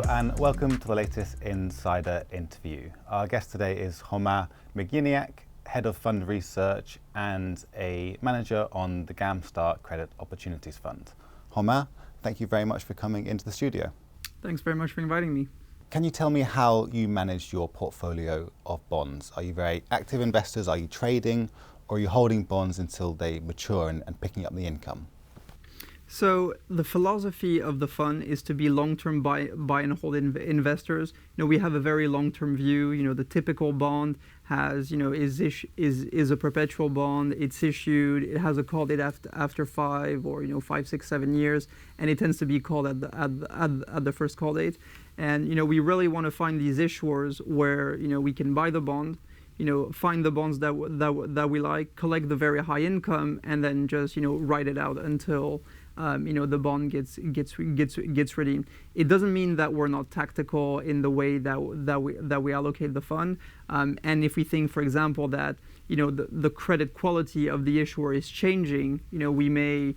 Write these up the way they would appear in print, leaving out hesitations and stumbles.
Hello and welcome to the latest Insider interview. Our guest today is Romain Miginiac, Head of Fund Research and a manager on the GAM Star Credit Opportunities Fund. Romain, thank you very much for coming into the studio. Thanks very much for inviting me. Can you tell me how you manage your portfolio of bonds? Are you very active investors? Are you trading? Or are you holding bonds until they mature and picking up the income? So the philosophy of the fund is to be long-term buy and hold investors. We have a very long-term view. The typical bond has, is a perpetual bond. It's issued. It has a call date after 5 or 5, 6, 7 years, and it tends to be called at the first call date. And we really want to find these issuers where we can buy the bond, find the bonds that we like, collect the very high income, and then just ride it out until the bond gets redeemed. It doesn't mean that we're not tactical in the way that we allocate the fund. And if we think, for example, that the credit quality of the issuer is changing, we may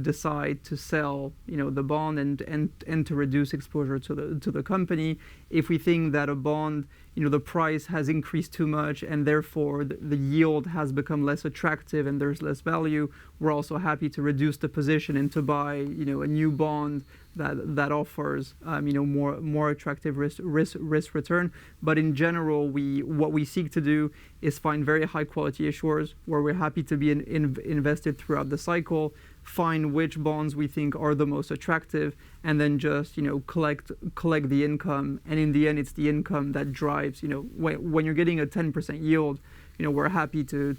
decide to sell the bond and to reduce exposure to the company. If we think that a bond, the price has increased too much and therefore the yield has become less attractive and there's less value, we're also happy to reduce the position and to buy a new bond that offers more attractive risk return. But in general, what we seek to do is find very high quality issuers where we're happy to be invested throughout the cycle, find which bonds we think are the most attractive, and then just collect the income. And in the end, it's the income that drives. When you're getting a 10% yield, we're happy to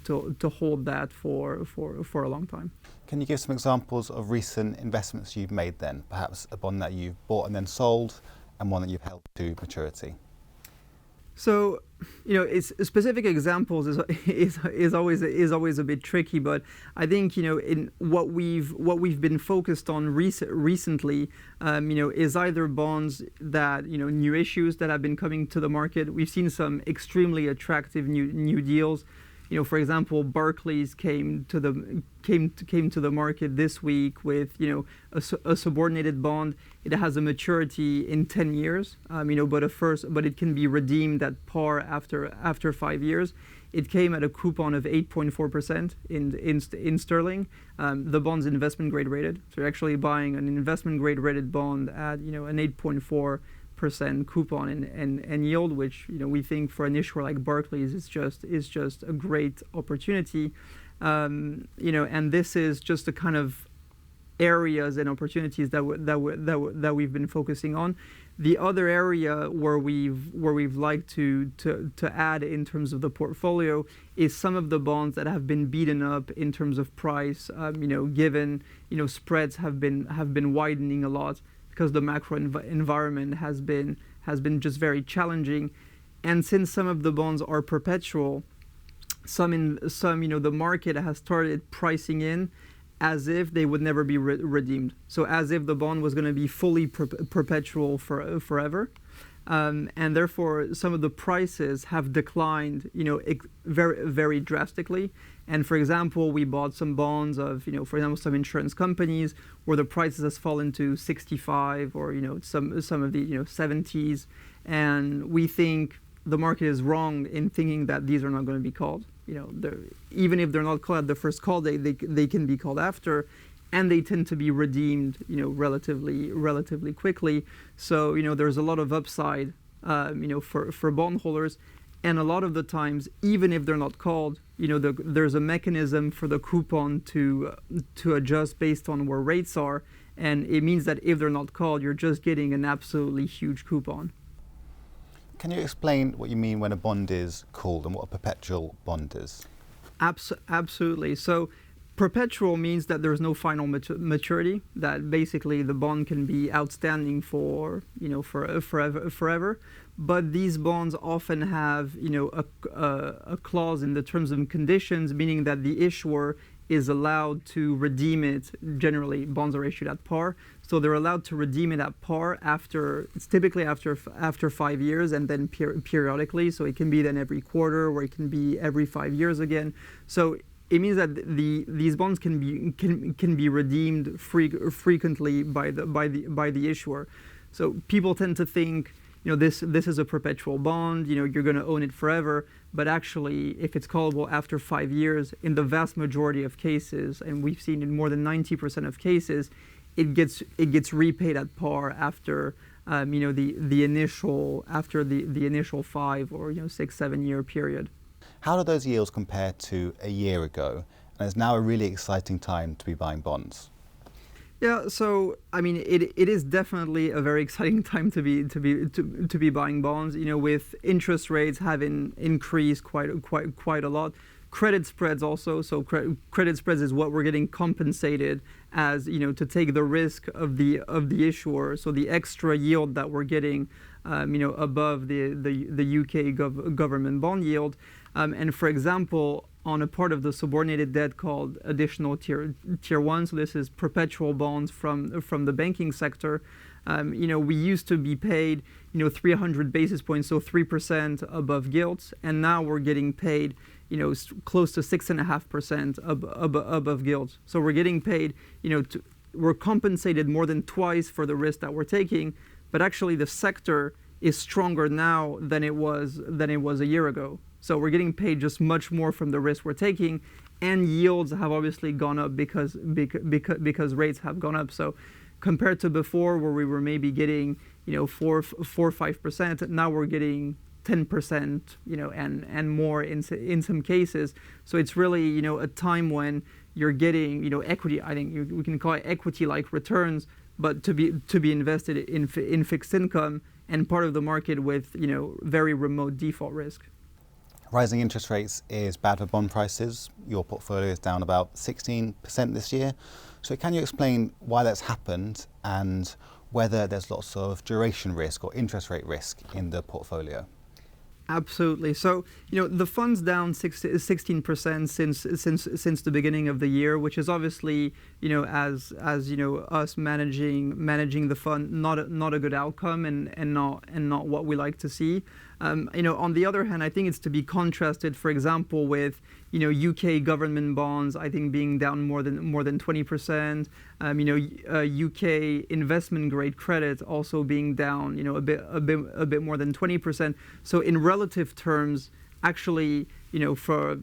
hold that for a long time. Can you give some examples of recent investments you've made then? Perhaps a bond that you've bought and then sold, and one that you've held to maturity. So, it's specific examples is always a bit tricky, but I think in what we've been focused on recently, is either bonds that new issues that have been coming to the market. We've seen some extremely attractive new deals. For example, Barclays came to the market this week with a subordinated bond. It has a maturity in 10 years, but it can be redeemed at par after 5 years. It came at a coupon of 8.4% in sterling. The bond's investment grade rated, so you're actually buying an investment grade rated bond at an 8.4% coupon and yield, which we think for an issuer like Barclays is just a great opportunity. And this is just the kind of areas and opportunities that we've been focusing on. The other area where we've liked to add in terms of the portfolio is some of the bonds that have been beaten up in terms of price. Given spreads have been widening a lot, because the macro environment has been just very challenging, and since some of the bonds are perpetual, the market has started pricing in as if they would never be redeemed. So as if the bond was going to be fully perpetual forever, and therefore some of the prices have declined, very very drastically. And for example, we bought some bonds of, for example, some insurance companies where the prices has fallen to 65 or some of the 70s, and we think the market is wrong in thinking that these are not going to be called. Even if they're not called at the first call date, they can be called after, and they tend to be redeemed, relatively quickly. So there's a lot of upside, for bondholders. And a lot of the times, even if they're not called, there's a mechanism for the coupon to adjust based on where rates are, and it means that if they're not called, you're just getting an absolutely huge coupon. Can you explain what you mean when a bond is called and what a perpetual bond is? Absolutely. So perpetual means that there's no final maturity, that basically the bond can be outstanding for forever. But these bonds often have a clause in the terms and conditions, meaning that the issuer is allowed to redeem it. Generally, bonds are issued at par, so they're allowed to redeem it at par it's typically after 5 years, and then periodically. So it can be then every quarter, or it can be every 5 years again. So it means that these bonds can be redeemed frequently by the issuer. So people tend to think, this is a perpetual bond, you're going to own it forever. But actually, if it's callable after 5 years, in the vast majority of cases, and we've seen in more than 90% of cases, it gets repaid at par after the initial 5 or 6-7 year period. How do those yields compare to a year ago? And it's now a really exciting time to be buying bonds. Yeah, so I mean, it is definitely a very exciting time to be buying bonds. With interest rates having increased quite a lot, credit spreads also. So credit spreads is what we're getting compensated as, to take the risk of the issuer. So the extra yield that we're getting, above the UK government bond yield. And for example, on a part of the subordinated debt called additional tier 1, so this is perpetual bonds from the banking sector. We used to be paid 300 basis points, so 3% above gilts, and now we're getting paid close to 6.5% above gilts. So we're getting paid, we're compensated more than twice for the risk that we're taking, but actually the sector is stronger now than it was a year ago. So we're getting paid just much more from the risk we're taking, and yields have obviously gone up because rates have gone up. So compared to before, where we were maybe getting 4 or 5%, now we're getting 10%, and more in some cases. So it's really a time when you're getting equity. I think we can call it equity-like returns, but to be invested in fixed income and part of the market with very remote default risk. Rising interest rates is bad for bond prices. Your portfolio is down about 16% this year. So can you explain why that's happened and whether there's lots of duration risk or interest rate risk in the portfolio? Absolutely. So, the fund's down 16% since the beginning of the year, which is obviously, as us managing the fund, not a good outcome and not what we like to see. On the other hand, I think it's to be contrasted, for example, with UK government bonds, I think being down more than 20%. UK investment grade credit also being down a bit more than 20%. So in relative terms, actually, for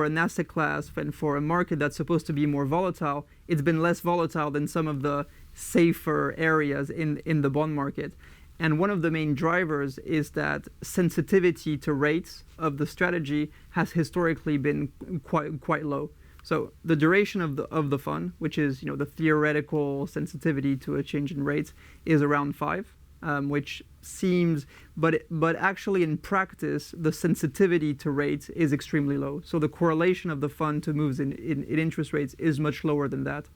an asset class and for a market that's supposed to be more volatile, it's been less volatile than some of the safer areas in the bond market. And one of the main drivers is that sensitivity to rates of the strategy has historically been quite low. So the duration of the fund, which is the theoretical sensitivity to a change in rates, is around 5, which seems, but actually in practice, the sensitivity to rates is extremely low. So the correlation of the fund to moves in interest rates is much lower than that,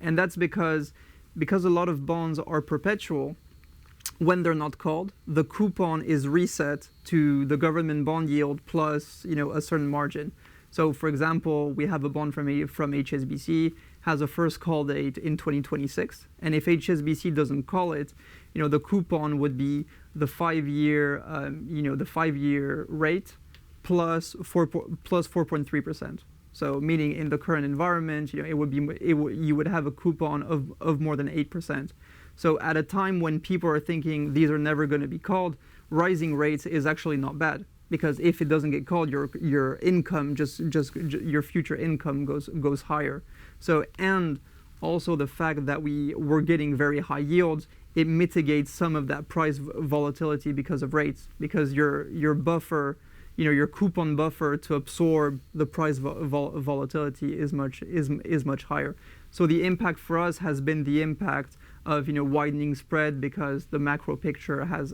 and that's because a lot of bonds are perpetual. When they're not called, the coupon is reset to the government bond yield plus a certain margin. So for example, we have a bond from HSBC, has a first call date in 2026, and if HSBC doesn't call it, the coupon would be the 5-year rate plus 4.3%. So meaning in the current environment, you would have a coupon of more than 8%. So at a time when people are thinking these are never going to be called, rising rates is actually not bad, because if it doesn't get called, your income your future income goes higher. So, and also the fact that we're getting very high yields, it mitigates some of that price volatility because of rates, because your buffer, your coupon buffer to absorb the price volatility is much higher. So the impact for us has been the impact of widening spread, because the macro picture has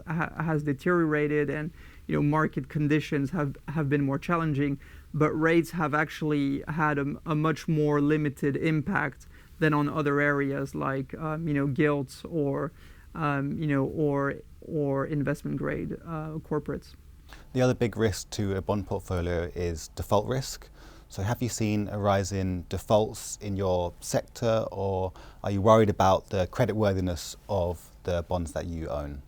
deteriorated and market conditions have been more challenging, but rates have actually had a much more limited impact than on other areas like gilts or investment grade corporates. The other big risk to a bond portfolio is default risk. So have you seen a rise in defaults in your sector, or are you worried about the creditworthiness of the bonds that you own?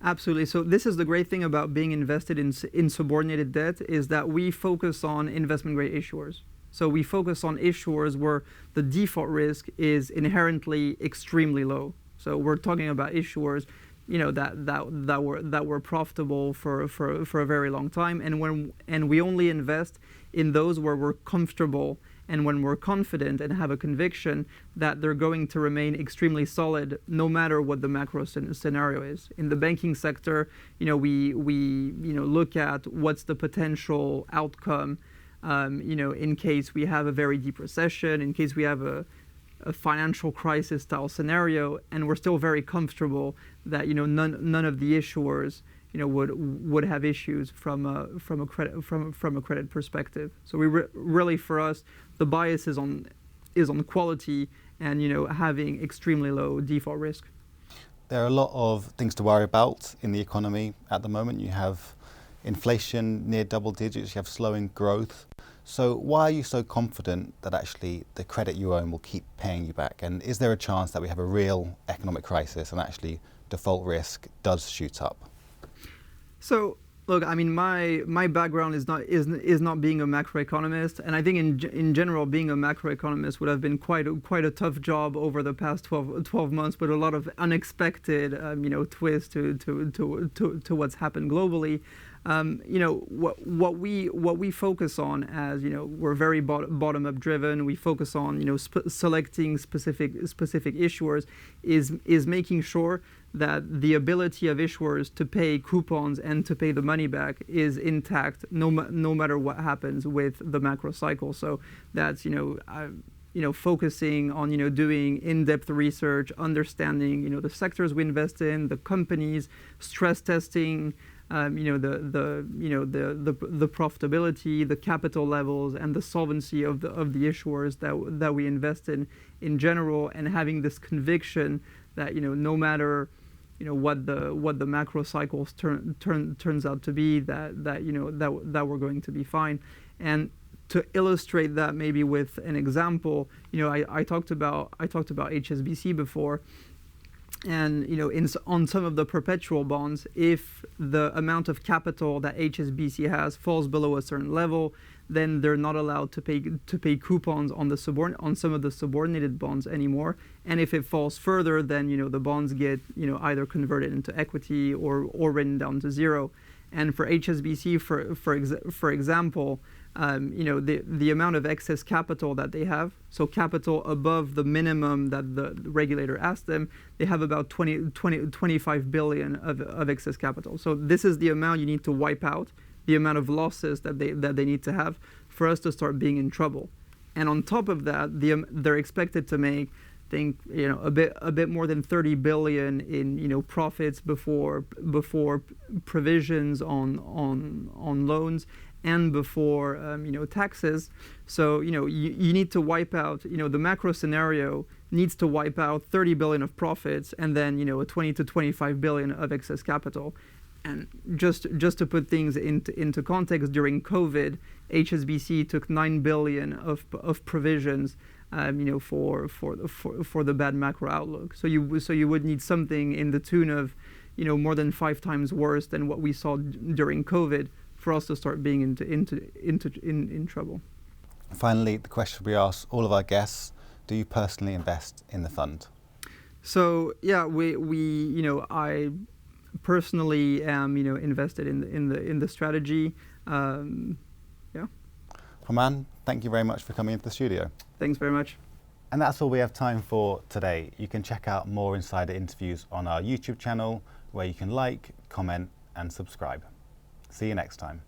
Absolutely. So this is the great thing about being invested in subordinated debt, is that we focus on investment grade issuers. So we focus on issuers where the default risk is inherently extremely low. So we're talking about issuers that were profitable for a very long time, and we only invest in those where we're comfortable and when we're confident and have a conviction that they're going to remain extremely solid no matter what the macro scenario is. In the banking sector, we look at what's the potential outcome, in case we have a very deep recession, in case we have a financial crisis style scenario, and we're still very comfortable that none of the issuers would have issues from a credit perspective. So we really, for us, the bias is on quality and having extremely low default risk. There are a lot of things to worry about in the economy at the moment. You have inflation near double digits, you have slowing growth. So why are you so confident that actually the credit you own will keep paying you back? And is there a chance that we have a real economic crisis and actually default risk does shoot up? So look, I mean, my background is not being a macroeconomist, and I think in general being a macroeconomist would have been quite a tough job over the past 12 months, with a lot of unexpected twists to what's happened globally. What we focus on, as we're very bottom up driven. We focus on selecting specific issuers, is making sure that the ability of issuers to pay coupons and to pay the money back is intact no matter what happens with the macro cycle. So that's focusing on doing in-depth research, understanding the sectors we invest in, the companies, stress testing, the profitability, the capital levels, and the solvency of the issuers that we invest in general, and having this conviction that no matter what the macro cycles turns out to be, that we're going to be fine. And to illustrate that maybe with an example, I talked about HSBC before. And on some of the perpetual bonds, if the amount of capital that HSBC has falls below a certain level, then they're not allowed to pay coupons on some of the subordinated bonds anymore. And if it falls further, then the bonds get either converted into equity or written down to zero. And for HSBC, for example, the amount of excess capital that they have, so capital above the minimum that the regulator asked them, they have about 25 billion of excess capital. So this is the amount you need to wipe out, the amount of losses that they need to have for us to start being in trouble. And on top of that, they're expected to make, I think, a bit more than 30 billion in profits before provisions on loans and before taxes. So you need to wipe out, the macro scenario needs to wipe out 30 billion of profits and then a 20 to 25 billion of excess capital. And just to put things into context, during COVID, HSBC took 9 billion of provisions for the bad macro outlook. So you would need something in the tune of more than 5 times worse than what we saw during COVID for us to start being in trouble. Finally, the question we ask all of our guests: do you personally invest in the fund? So yeah, I personally am invested in the strategy. Yeah. Romain, thank you very much for coming into the studio. Thanks very much. And that's all we have time for today. You can check out more insider interviews on our YouTube channel, where you can like, comment, and subscribe. See you next time.